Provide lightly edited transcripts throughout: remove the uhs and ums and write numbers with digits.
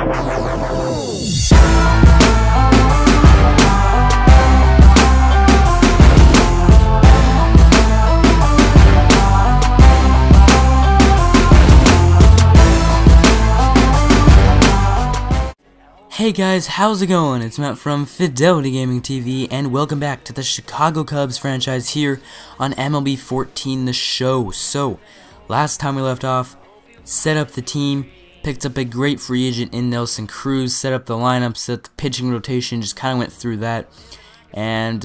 Hey guys, how's it going? It's Matt from FidelityGamingTV, and welcome back to the Chicago Cubs franchise here on MLB 14 The Show. So, last time we left off, set up the team, picked up a great free agent in Nelson Cruz, set up the lineup, set the pitching rotation, just kind of went through that, and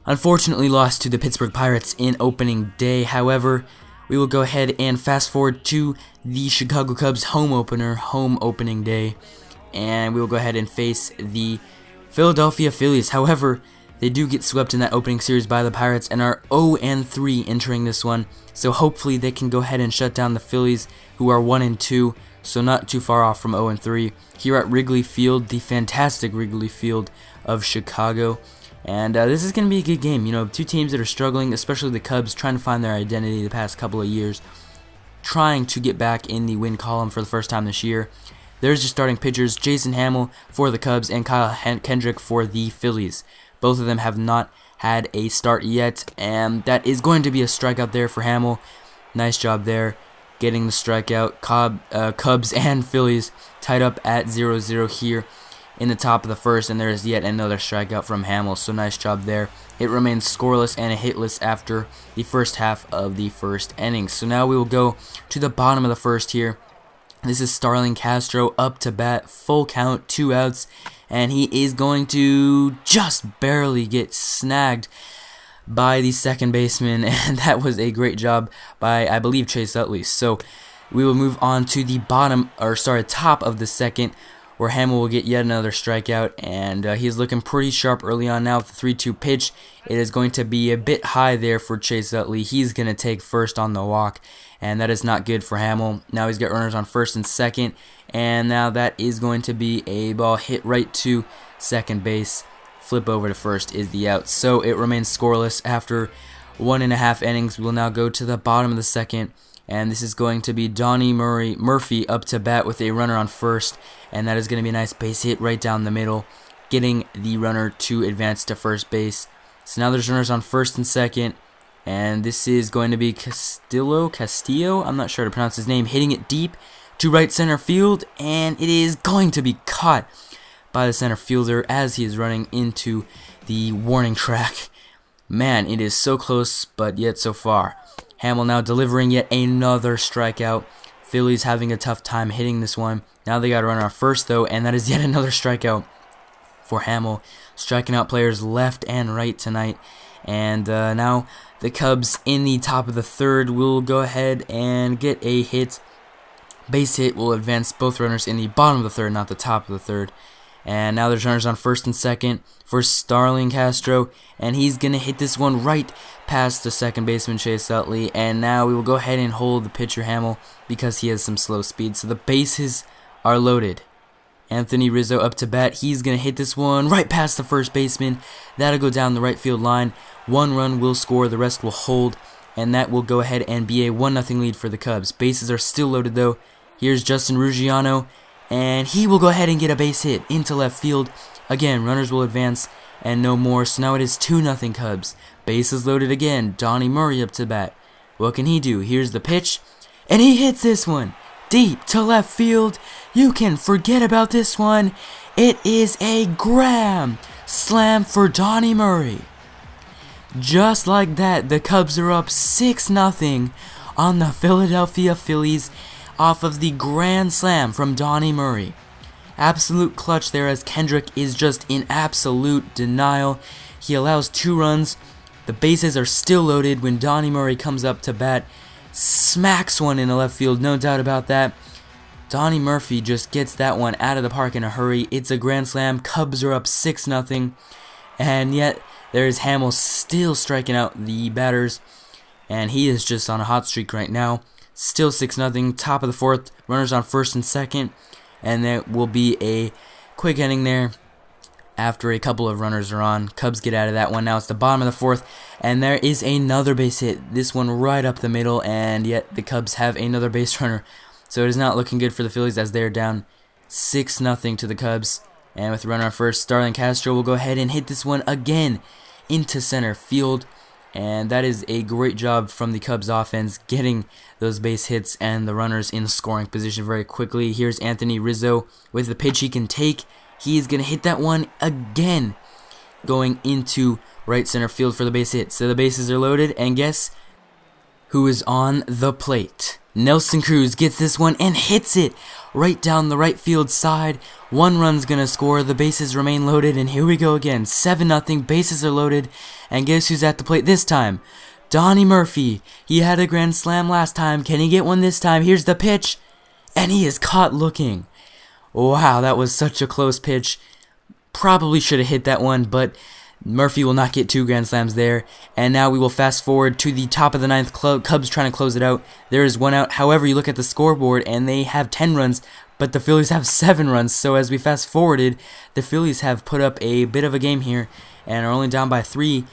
unfortunately lost to the Pittsburgh Pirates in opening day. However, we will go ahead and fast forward to the Chicago Cubs home opening day. And we will go ahead and face the Philadelphia Phillies. However, they do get swept in that opening series by the Pirates and are 0-3 entering this one. So hopefully they can go ahead and shut down the Phillies, who are 1-2, so not too far off from 0-3 here at Wrigley Field, the fantastic Wrigley Field of Chicago. And this is going to be a good game. You know, two teams that are struggling, especially the Cubs, trying to find their identity the past couple of years, trying to get back in the win column for the first time this year. There's your starting pitchers, Jason Hamill for the Cubs and Kyle Kendrick for the Phillies. Both of them have not had a start yet, and that is going to be a strikeout there for Hamill. Nice job there, getting the strikeout. Cubs and Phillies tied up at 0-0 here in the top of the first, and there is yet another strikeout from Hamill, so nice job there. It remains scoreless and hitless after the first half of the first inning. So now we will go to the bottom of the first here. This is Starlin Castro up to bat, full count, 2 outs, and he is going to just barely get snagged by the second baseman, and that was a great job by, I believe, Chase Utley. So we will move on to the top of the second, where Hamill will get yet another strikeout, and he's looking pretty sharp early on now with the 3-2 pitch. It is going to be a bit high there for Chase Utley. He's going to take first on the walk, and that is not good for Hamill. Now he's got runners on first and second, and now that is going to be a ball hit right to second base. Flip over to first is the out. So it remains scoreless after 1.5 innings. We'll now go to the bottom of the second, and this is going to be Donnie Murphy up to bat with a runner on first, and that is going to be a nice base hit right down the middle, getting the runner to advance to first base. So now there's runners on first and second, and this is going to be Castillo, I'm not sure how to pronounce his name, hitting it deep to right center field, and it is going to be caught by the center fielder as he is running into the warning track. Man, it is so close, but yet so far. Hamill now delivering yet another strikeout. Phillies having a tough time hitting this one. Now they got a runner on first though, and that is yet another strikeout for Hamill. Striking out players left and right tonight. And now the Cubs in the top of the third will go ahead and get a hit. Base hit will advance both runners in the bottom of the third, not the top of the third. And now there's runners on first and second for Starlin Castro, and he's going to hit this one right past the second baseman Chase Utley. And now we will go ahead and hold the pitcher Hamill because he has some slow speed. So the bases are loaded. Anthony Rizzo up to bat. He's going to hit this one right past the first baseman. That'll go down the right field line. 1 run will score, the rest will hold, and that will go ahead and be a 1-0 lead for the Cubs. Bases are still loaded though. Here's Justin Ruggiano, and he will go ahead and get a base hit into left field. Again, runners will advance and no more. So now it is 2-0 Cubs. Bases loaded again. Donnie Murray up to bat. What can he do? Here's the pitch, and he hits this one deep to left field. You can forget about this one. It is a grand slam for Donnie Murray. Just like that, the Cubs are up 6-0 on the Philadelphia Phillies off of the grand slam from Donnie Murray. Absolute clutch there as Kendrick is just in absolute denial. He allows 2 runs. The bases are still loaded when Donnie Murray comes up to bat. Smacks one in the left field, no doubt about that. Donnie Murphy just gets that one out of the park in a hurry. It's a grand slam. Cubs are up 6-0. And yet, there is Hamill still striking out the batters. And he is just on a hot streak right now. Still 6-0. Top of the fourth. Runners on first and second. And there will be a quick inning there after a couple of runners are on. Cubs get out of that one. Now it's the bottom of the fourth. And there is another base hit. This one right up the middle. And yet the Cubs have another base runner. So it is not looking good for the Phillies as they're down 6-0 to the Cubs. And with runner on first, Starlin Castro will go ahead and hit this one again into center field. And that is a great job from the Cubs offense, getting those base hits and the runners in scoring position very quickly. Here's Anthony Rizzo with the pitch he can take. He's going to hit that one again, going into right center field for the base hit. So the bases are loaded, and guess who is on the plate? Nelson Cruz gets this one and hits it right down the right field side. 1 run's gonna score, the bases remain loaded, and here we go again. 7-0, bases are loaded, and guess who's at the plate this time? Donnie Murphy. He had a grand slam last time. Can he get one this time? Here's the pitch, and he is caught looking. Wow, that was such a close pitch. Probably should have hit that one, but Murphy will not get 2 grand slams there. And now we will fast forward to the top of the 9th. Cubs trying to close it out. There is 1 out. However, you look at the scoreboard and they have 10 runs, but the Phillies have 7 runs. So as we fast forwarded, the Phillies have put up a bit of a game here and are only down by 3.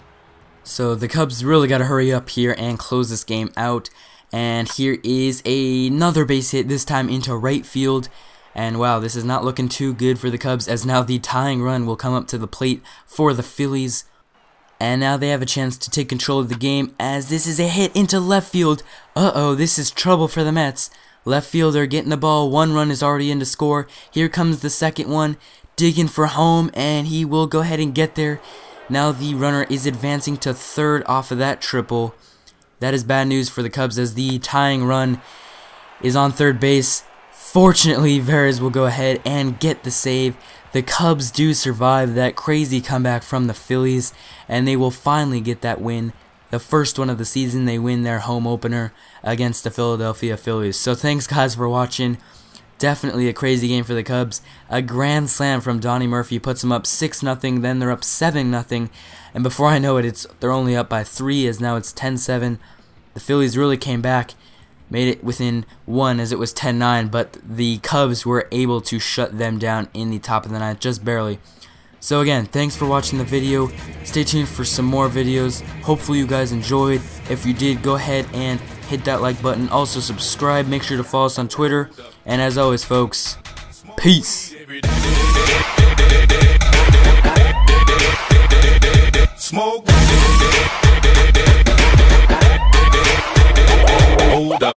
So the Cubs really got to hurry up here and close this game out. And here is another base hit, this time into right field. And wow, this is not looking too good for the Cubs, as now the tying run will come up to the plate for the Phillies. And now they have a chance to take control of the game, as this is a hit into left field. Uh-oh, this is trouble for the Mets. Left fielder getting the ball, 1 run is already in to score. Here comes the second one, digging for home, and he will go ahead and get there. Now the runner is advancing to third off of that triple. That is bad news for the Cubs, as the tying run is on third base. Fortunately, Veras will go ahead and get the save. The Cubs do survive that crazy comeback from the Phillies, and they will finally get that win. The first one of the season. They win their home opener against the Philadelphia Phillies. So thanks guys for watching. Definitely a crazy game for the Cubs. A grand slam from Donnie Murphy puts them up 6-0, then they're up 7-0, and before I know it, they're only up by 3, as now it's 10-7. The Phillies really came back, made it within 1 as it was 10-9, but the Cubs were able to shut them down in the top of the 9th, just barely. So again, thanks for watching the video. Stay tuned for some more videos. Hopefully you guys enjoyed. If you did, go ahead and hit that like button. Also subscribe. Make sure to follow us on Twitter. And as always, folks, peace. Smoke. Hold up.